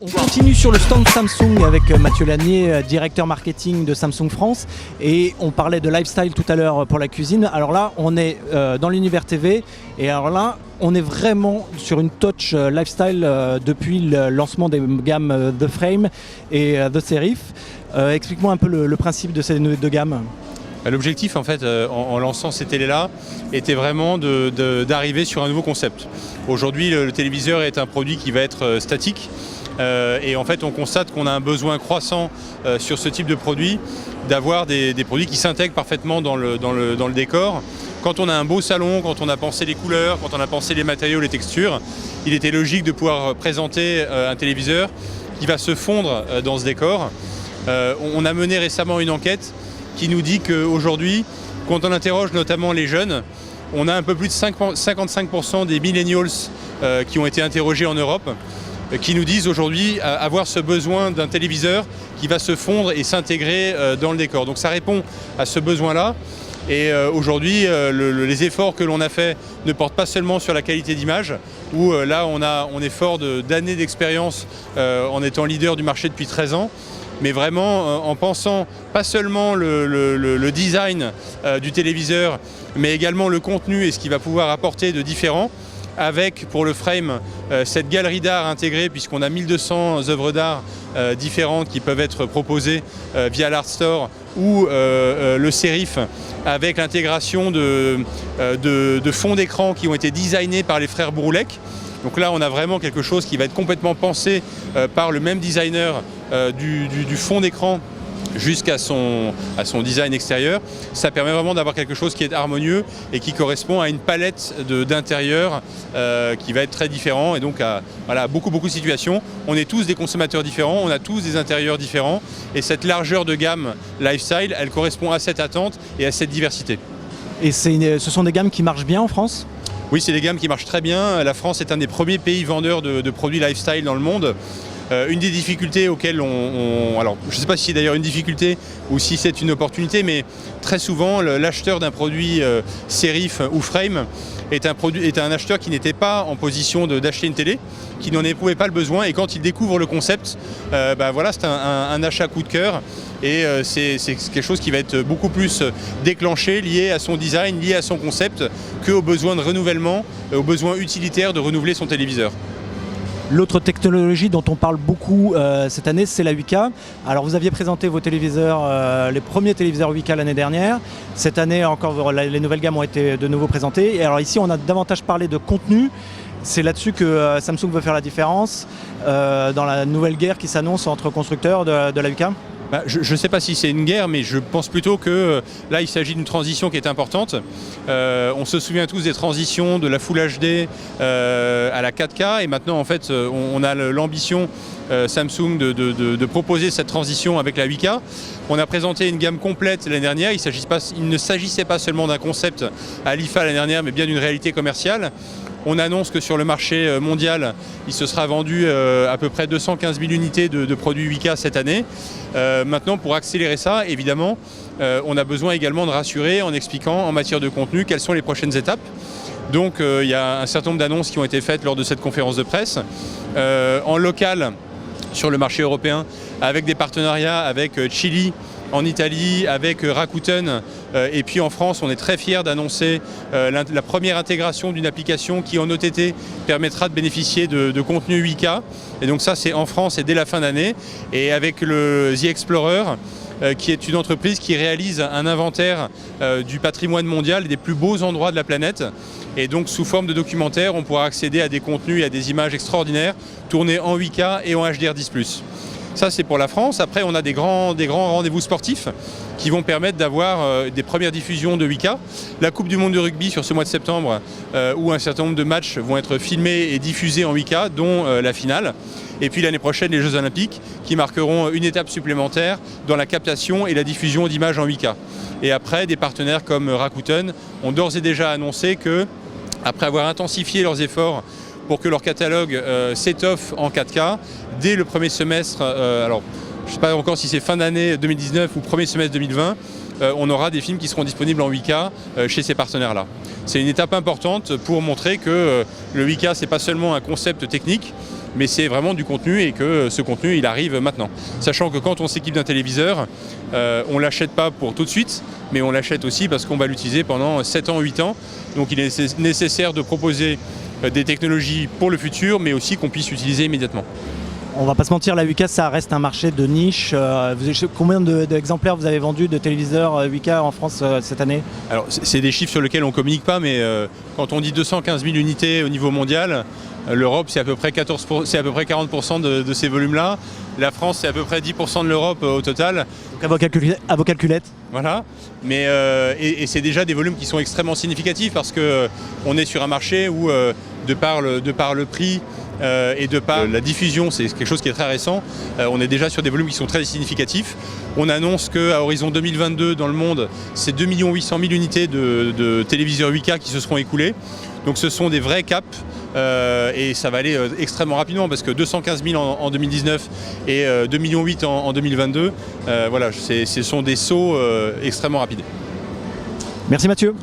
On continue sur le stand Samsung avec Mathieu Lanier, directeur marketing de Samsung France, et on parlait de lifestyle tout à l'heure pour la cuisine. Alors là, on est dans l'univers TV, et alors là, on est vraiment sur une touch lifestyle depuis le lancement des gammes The Frame et The Serif. Explique-moi un peu le principe de ces deux gammes. L'objectif, en fait, en lançant ces télés-là, était vraiment d'arriver sur un nouveau concept. Aujourd'hui, le téléviseur est un produit qui va être statique. Et en fait, on constate qu'on a un besoin croissant sur ce type de produit, d'avoir des produits qui s'intègrent parfaitement dans le décor. Quand on a un beau salon, quand on a pensé les couleurs, quand on a pensé les matériaux, les textures, il était logique de pouvoir présenter un téléviseur qui va se fondre dans ce décor. On a mené récemment une enquête qui nous dit qu'aujourd'hui, quand on interroge notamment les jeunes, on a un peu plus de 55% des millennials qui ont été interrogés en Europe, qui nous disent aujourd'hui avoir ce besoin d'un téléviseur qui va se fondre et s'intégrer dans le décor. Donc ça répond à ce besoin-là. Et aujourd'hui, les efforts que l'on a faits ne portent pas seulement sur la qualité d'image, où là on est fort d'années d'expérience en étant leader du marché depuis 13 ans, mais vraiment en pensant pas seulement le design du téléviseur, mais également le contenu et ce qu'il va pouvoir apporter de différent, avec pour le frame cette galerie d'art intégrée, puisqu'on a 1200 œuvres d'art différentes qui peuvent être proposées via l'Art Store ou le Serif, avec l'intégration de fonds d'écran qui ont été designés par les frères Bouroulec. Donc là, on a vraiment quelque chose qui va être complètement pensé par le même designer du fond d'écran jusqu'à son design extérieur. Ça permet vraiment d'avoir quelque chose qui est harmonieux et qui correspond à une palette d'intérieur qui va être très différent, et donc à beaucoup de situations. On est tous des consommateurs différents, on a tous des intérieurs différents, et cette largeur de gamme lifestyle, elle correspond à cette attente et à cette diversité. Et ce sont des gammes qui marchent bien en France ? Oui, c'est des gammes qui marchent très bien. La France est un des premiers pays vendeurs de produits lifestyle dans le monde. Une des difficultés auxquelles alors je ne sais pas si c'est d'ailleurs une difficulté ou si c'est une opportunité, mais très souvent l'acheteur d'un produit Serif ou Frame est un acheteur qui n'était pas en position d'acheter une télé, qui n'en éprouvait pas le besoin, et quand il découvre le concept, voilà, c'est un achat coup de cœur, et c'est quelque chose qui va être beaucoup plus déclenché, lié à son design, lié à son concept, qu'au besoin de renouvellement, au besoin utilitaire de renouveler son téléviseur. L'autre technologie dont on parle beaucoup cette année, c'est la 8K. Alors vous aviez présenté vos téléviseurs, les premiers téléviseurs 8K l'année dernière. Cette année encore, les nouvelles gammes ont été de nouveau présentées. Et alors ici, on a davantage parlé de contenu. C'est là-dessus que Samsung veut faire la différence dans la nouvelle guerre qui s'annonce entre constructeurs de la 8K. Je ne sais pas si c'est une guerre, mais je pense plutôt que là, il s'agit d'une transition qui est importante. On se souvient tous des transitions de la Full HD à la 4K, et maintenant, en fait, on a l'ambition Samsung de proposer cette transition avec la 8K. On a présenté une gamme complète l'année dernière. Il ne s'agissait pas seulement d'un concept à l'IFA l'année dernière, mais bien d'une réalité commerciale. On annonce que sur le marché mondial, il se sera vendu à peu près 215 000 unités de produits 8K cette année. Maintenant, pour accélérer ça, évidemment, on a besoin également de rassurer en expliquant en matière de contenu quelles sont les prochaines étapes. Donc il y a un certain nombre d'annonces qui ont été faites lors de cette conférence de presse. En local, sur le marché européen, avec des partenariats avec Chili, en Italie, avec Rakuten, et puis en France, on est très fiers d'annoncer la première intégration d'une application qui en OTT permettra de bénéficier de contenu 8K. Et donc ça, c'est en France et dès la fin d'année. Et avec le The Explorer, qui est une entreprise qui réalise un inventaire du patrimoine mondial et des plus beaux endroits de la planète. Et donc sous forme de documentaire, on pourra accéder à des contenus et à des images extraordinaires tournés en 8K et en HDR10+. Ça, c'est pour la France. Après, on a des grands rendez-vous sportifs qui vont permettre d'avoir des premières diffusions de 8K. La Coupe du Monde de rugby sur ce mois de septembre, où un certain nombre de matchs vont être filmés et diffusés en 8K, dont la finale. Et puis l'année prochaine, les Jeux Olympiques, qui marqueront une étape supplémentaire dans la captation et la diffusion d'images en 8K. Et après, des partenaires comme Rakuten ont d'ores et déjà annoncé que, après avoir intensifié leurs efforts pour que leur catalogue s'étoffe en 4K, dès le premier semestre, alors je ne sais pas encore si c'est fin d'année 2019 ou premier semestre 2020, on aura des films qui seront disponibles en 8K chez ces partenaires-là. C'est une étape importante pour montrer que le 8K, ce n'est pas seulement un concept technique, mais c'est vraiment du contenu et que ce contenu il arrive maintenant. Sachant que quand on s'équipe d'un téléviseur, on ne l'achète pas pour tout de suite, mais on l'achète aussi parce qu'on va l'utiliser pendant 7 ans, 8 ans. Donc il est nécessaire de proposer des technologies pour le futur, mais aussi qu'on puisse utiliser immédiatement. On va pas se mentir, la 8K ça reste un marché de niche. Combien d'exemplaires vous avez vendu de téléviseurs 8K en France cette année? Alors c'est des chiffres sur lesquels on ne communique pas, mais quand on dit 215 000 unités au niveau mondial, l'Europe c'est à peu près 40% de ces volumes-là. La France c'est à peu près 10% de l'Europe au total. Donc à vos calculettes. Voilà, mais et c'est déjà des volumes qui sont extrêmement significatifs parce qu'on est sur un marché où de par le prix et de par la diffusion, c'est quelque chose qui est très récent, on est déjà sur des volumes qui sont très significatifs. On annonce qu'à horizon 2022 dans le monde, c'est 2 800 000 unités de téléviseurs 8K qui se seront écoulés. Donc ce sont des vrais caps et ça va aller extrêmement rapidement parce que 215 000 en 2019 et 2,8 millions en 2022, voilà, ce sont des sauts extrêmement rapides. Merci Mathieu.